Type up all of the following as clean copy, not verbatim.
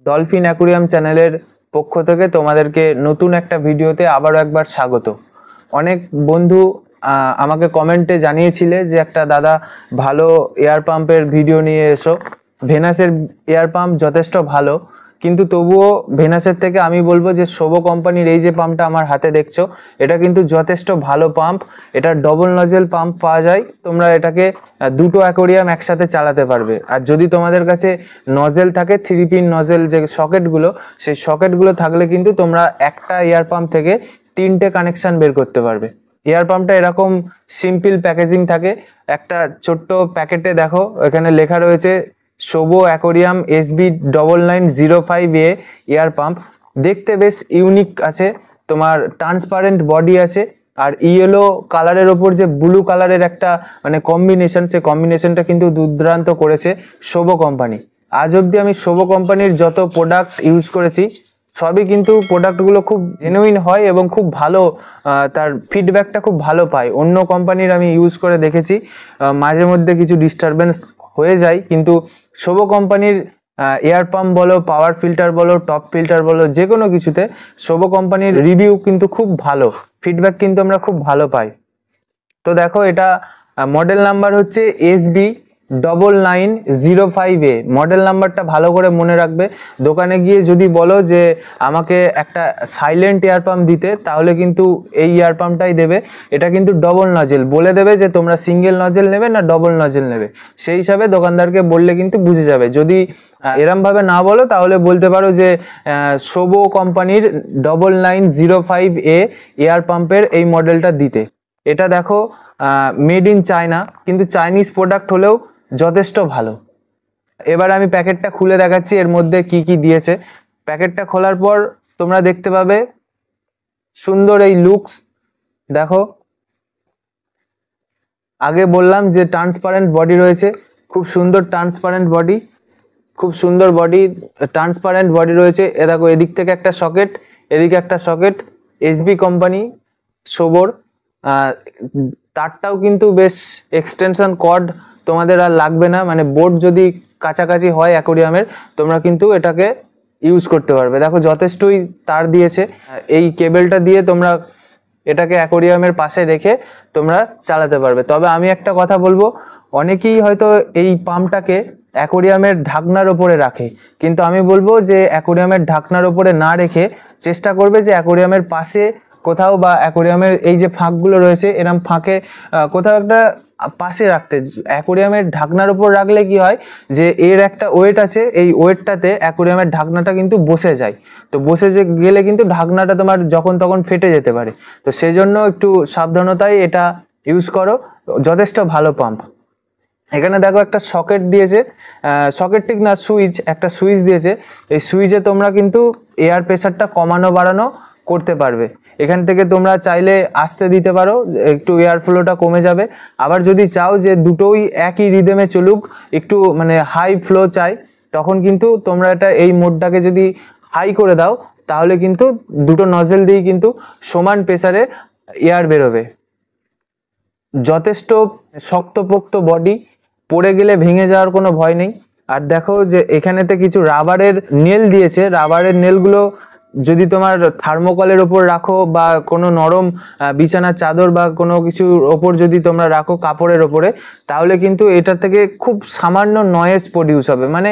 Dolphin aquarium চ্যানেলের পক্ষ থেকে তোমাদেরকে নতুন একটা ভিডিওতে আবারও একবার স্বাগত। অনেক বন্ধু আমাকে কমেন্টে জানিয়েছিলে যে একটা দাদা ভালো এয়ার পাম্পের ভিডিও নিয়ে এসো। ভেনাসের এয়ার পাম্প যথেষ্ট ভালো, কিন্তু তবুও ভেনাসের থেকে আমি বলবো যে শোভো কোম্পানির এই যে পাম্পটা আমার হাতে দেখছো, এটা কিন্তু যথেষ্ট ভালো পাম্প। এটা ডবল নজেল পাম্প পাওয়া যায়, তোমরা এটাকে দুটো অ্যাকোরিয়াম একসাথে চালাতে পারবে। আর যদি তোমাদের কাছে নজেল থাকে, 3 পিন নজেল যে সকেটগুলো, সেই সকেটগুলো থাকলে কিন্তু তোমরা একটা এয়ার পাম্প থেকে 3টে কানেকশান বের করতে পারবে। এয়ার পাম্পটা এরকম সিম্পল প্যাকেজিং থাকে। একটা ছোট্ট প্যাকেটে দেখো এখানে লেখা রয়েছে শোভো অ্যাকোরিয়াম SB9905A এয়ার পাম্প। দেখতে বেশ ইউনিক আছে, তোমার ট্রান্সপারেন্ট বডি আছে, আর ইয়েলো কালারের ওপর যে ব্লু কালারের একটা মানে কম্বিনেশন, সেই কম্বিনেশনটা কিন্তু দুর্দান্ত করেছে শোভো কোম্পানি। আজ অবধি আমি শোভো কোম্পানির যত প্রোডাক্ট ইউজ করেছি সবই কিন্তু প্রোডাক্টগুলো খুব জেনুইন হয় এবং খুব ভালো, তার ফিডব্যাকটা খুব ভালো পায়। অন্য কোম্পানির আমি ইউজ করে দেখেছি, মাঝে মধ্যে কিছু ডিস্টারবেন্স হয়ে যায়, কিন্তু শোভো কোম্পানির এয়ার পাম্প বলো, পাওয়ার ফিল্টার বলো, টপ ফিল্টার বলো, যে কোনো কিছুতে শোভো কোম্পানির রিভিউ কিন্তু খুব ভালো, ফিডব্যাক কিন্তু আমরা খুব ভালো পাই। তো দেখো এটা মডেল নাম্বার হচ্ছে SB9905A। মডেল নাম্বারটা ভালো করে মনে রাখবে। দোকানে গিয়ে যদি বলো যে আমাকে একটা সাইলেন্ট এয়ার পাম্প দিতে, তাহলে কিন্তু এই এয়ার পাম্পটাই দেবে। এটা কিন্তু ডবল নজেল বলে দেবে যে তোমরা সিঙ্গেল নজেল নেবে না ডবল নজেল নেবে, সেই হিসাবে দোকানদারকে বললে কিন্তু বুঝে যাবে। যদি এরমভাবে না বলো তাহলে বলতে পারো যে শোভো কোম্পানির 9905A এয়ার পাম্পের এই মডেলটা দিতে। এটা দেখো মেড ইন চায়না, কিন্তু চাইনিজ প্রোডাক্ট হলেও যথেষ্ট ভালো। এবার আমি প্যাকেটটা খুলে দেখাচ্ছি এর মধ্যে কি কি দিয়েছে। প্যাকেটটা খোলার পর তোমরা দেখতে পাবে সুন্দর এই লুকস। দেখো আগে বললাম যে ট্রান্সপারেন্ট বডি রয়েছে, খুব সুন্দর ট্রান্সপারেন্ট বডি, খুব সুন্দর বডি, ট্রান্সপারেন্ট বডি রয়েছে। এ দেখো এদিক থেকে একটা সকেট, এদিকে একটা সকেট, SB কোম্পানি শোভোর। তারটাও কিন্তু বেশ এক্সটেনশন কর্ড তোমাদের আর লাগবে না, মানে বোর্ড যদি কাছাকাছি হয় অ্যাকোরিয়ামের, তোমরা কিন্তু এটাকে ইউজ করতে পারবে। দেখো যথেষ্টই তার দিয়েছে। এই কেবেলটা দিয়ে তোমরা এটাকে অ্যাকোরিয়ামের পাশে রেখে তোমরা চালাতে পারবে। তবে আমি একটা কথা বলবো, অনেকেই হয়তো এই পাম্পটাকে অ্যাকোরিয়ামের ঢাকনার ওপরে রাখে, কিন্তু আমি বলবো যে অ্যাকোরিয়ামের ঢাকনার ওপরে না রেখে চেষ্টা করবে যে অ্যাকোরিয়ামের পাশে কোথাও, বা অ্যাকোরিয়ামের এই যে ফাঁকগুলো রয়েছে এরম ফাঁকে কোথাও একটা পাশে রাখতে। অ্যাকোরিয়ামের ঢাকনার উপর রাখলে কি হয় যে এর একটা ওয়েট আছে, এই ওয়েটটাতে অ্যাকোরিয়ামের ঢাকনাটা কিন্তু বসে যায়। তো বসে গেলে কিন্তু ঢাকনাটা তোমার যখন তখন ফেটে যেতে পারে। তো সেই জন্য একটু সাবধানতায় এটা ইউজ করো। যথেষ্ট ভালো পাম্প। এখানে দেখো একটা সকেট দিয়েছে, সকেট ঠিক না, সুইচ, একটা সুইচ দিয়েছে। এই সুইচে তোমরা কিন্তু এয়ার প্রেসারটা কমানো বাড়ানো করতে পারবে। এখান থেকে তোমরা চাইলে আস্তে দিতে পারো, একটু এয়ার ফ্লোটা কমে যাবে। আবার যদি চাও যে দুটোই একই রিদমে চলুক, একটু মানে হাই ফ্লো চাই, তখন কিন্তু তোমরা এটা এই মোডটাকে যদি হাই করে দাও, তাহলে কিন্তু দুটো নজেল দিয়েই কিন্তু সমান প্রেসারে এয়ার বেরোবে। যথেষ্ট শক্তপোক্ত বডি, পড়ে গেলে ভেঙে যাওয়ার কোনো ভয় নেই। আর দেখো যে এখানেতে কিছু রাবারের নেল দিয়েছে। রাবারের নেলগুলো যদি তোমার থার্মোকলের ওপর রাখো, বা কোনো নরম বিছানার চাদর বা কোনো কিছুর ওপর যদি তোমরা রাখো কাপড়ের ওপরে, তাহলে কিন্তু এটা থেকে খুব সামান্য নয়েজ প্রডিউস হবে। মানে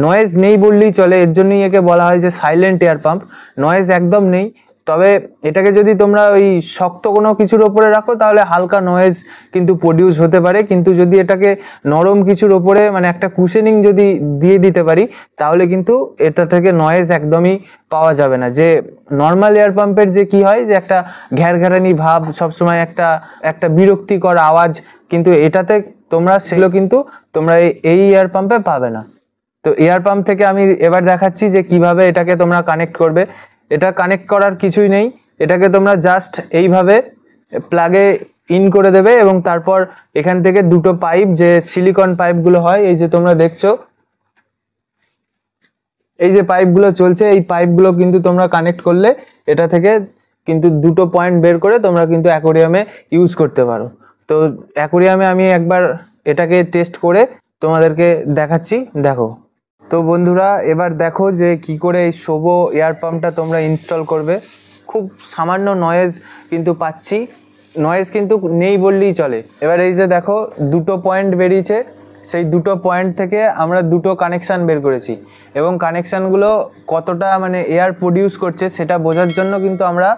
নয়েজ নেই বললেই চলে, এর জন্যই একে বলা হয় যে সাইলেন্ট এয়ার পাম্প। নয়েজ একদম নেই। তবে এটাকে যদি তোমরা ওই শক্ত কোনো কিছুর ওপরে রাখো তাহলে হালকা নয়েজ কিন্তু প্রডিউস হতে পারে, কিন্তু যদি এটাকে নরম কিছুর ওপরে মানে একটা কুশনিং যদি দিয়ে দিতে পারি, তাহলে কিন্তু এটা থেকে নয়েজ একদমই পাওয়া যাবে না। যে নর্মাল এয়ার পাম্পের যে কি হয় যে একটা ঘ্যারঘ্যারানি ভাব, সবসময় একটা বিরক্তিকর আওয়াজ, কিন্তু এটাতে তোমরা সেগুলো কিন্তু তোমরা এই এয়ার পাম্পে পাবে না। তো এয়ার পাম্প থেকে আমি এবার দেখাচ্ছি যে কিভাবে এটাকে তোমরা কানেক্ট করবে। এটা কানেক্ট করার কিছুই নেই, এটাকে তোমরা জাস্ট এইভাবে প্লাগে ইন করে দেবে, এবং তারপর এখান থেকে দুটো পাইপ, যে সিলিকন পাইপগুলো হয়, এই যে তোমরা দেখছো এই যে পাইপগুলো চলছে, এই পাইপগুলো কিন্তু তোমরা কানেক্ট করলে এটা থেকে কিন্তু দুটো পয়েন্ট বের করে তোমরা কিন্তু অ্যাকোরিয়ামে ইউজ করতে পারো। তো অ্যাকোরিয়ামে আমি একবার এটাকে টেস্ট করে তোমাদেরকে দেখাচ্ছি। দেখো তো বন্ধুরা এবার দেখো যে কি করে এই শোভো এয়ার পাম্পটা তোমরা ইনস্টল করবে। খুব সামান্য নয়েজ কিন্তু পাচ্ছি, নয়েজ কিন্তু নেই বললেই চলে। এবার এই যে দেখো দুটো পয়েন্ট বেরিয়েছে, সেই দুটো পয়েন্ট থেকে আমরা দুটো কানেকশান বের করেছি এবং কানেকশানগুলো কতটা মানে এয়ার প্রডিউস করছে সেটা বোঝার জন্য কিন্তু আমরা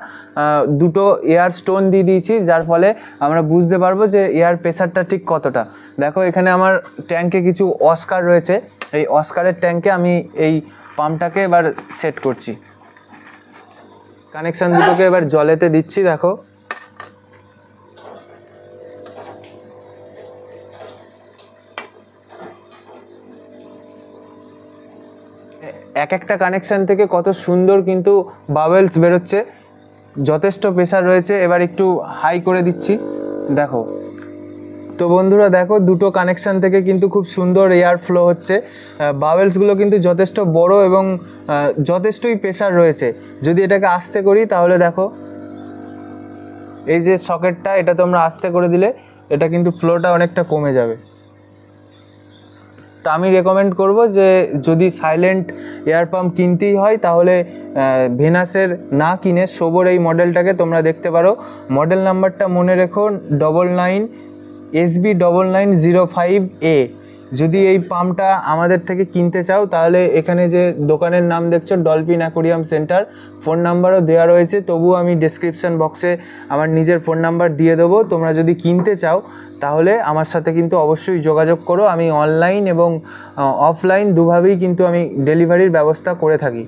দুটো এয়ার স্টোন দিয়ে দিয়েছি, যার ফলে আমরা বুঝতে পারবো যে এয়ার প্রেশারটা ঠিক কতটা। দেখো এখানে আমার ট্যাঙ্কে কিছু অস্কার রয়েছে, এই অস্কারের ট্যাঙ্কে আমি এই পাম্পটাকে এবার সেট করছি। কানেকশান দুটোকে এবার জলেতে দিচ্ছি। দেখো এক একটা কানেকশান থেকে কত সুন্দর কিন্তু বাবেলস বেরোচ্ছে, যথেষ্ট প্রেশার রয়েছে। এবার একটু হাই করে দিচ্ছি, দেখো। তো বন্ধুরা দেখো দুটো কানেকশান থেকে কিন্তু খুব সুন্দর এয়ার ফ্লো হচ্ছে, বাবেলসগুলো কিন্তু যথেষ্ট বড় এবং যথেষ্টই প্রেশার রয়েছে। যদি এটাকে আস্তে করি তাহলে দেখো এই যে সকেটটা, এটা তোমরা আস্তে করে দিলে এটা কিন্তু ফ্লোটা অনেকটা কমে যাবে। তো আমি রেকমেন্ড করব যে যদি সাইলেন্ট এয়ার পাম্প কিনতেই হয় তাহলে ভেনাসের না কিনে শোভোর এই মডেলটাকে তোমরা দেখতে পারো। মডেল নাম্বারটা মনে রেখো 99SB9905A। যদি এই পাম্পটা আমাদের থেকে কিনতে চাও তাহলে এখানে যে দোকানের নাম দেখছো ডলফিন অ্যাকোরিয়াম সেন্টার, ফোন নাম্বারও দেওয়া রয়েছে, তবুও আমি ডেসক্রিপশন বক্সে আমার নিজের ফোন নাম্বার দিয়ে দেবো। তোমরা যদি কিনতে চাও তাহলে আমার সাথে কিন্তু অবশ্যই যোগাযোগ করো। আমি অনলাইন এবং অফলাইন দুভাবেই কিন্তু আমি ডেলিভারির ব্যবস্থা করে থাকি।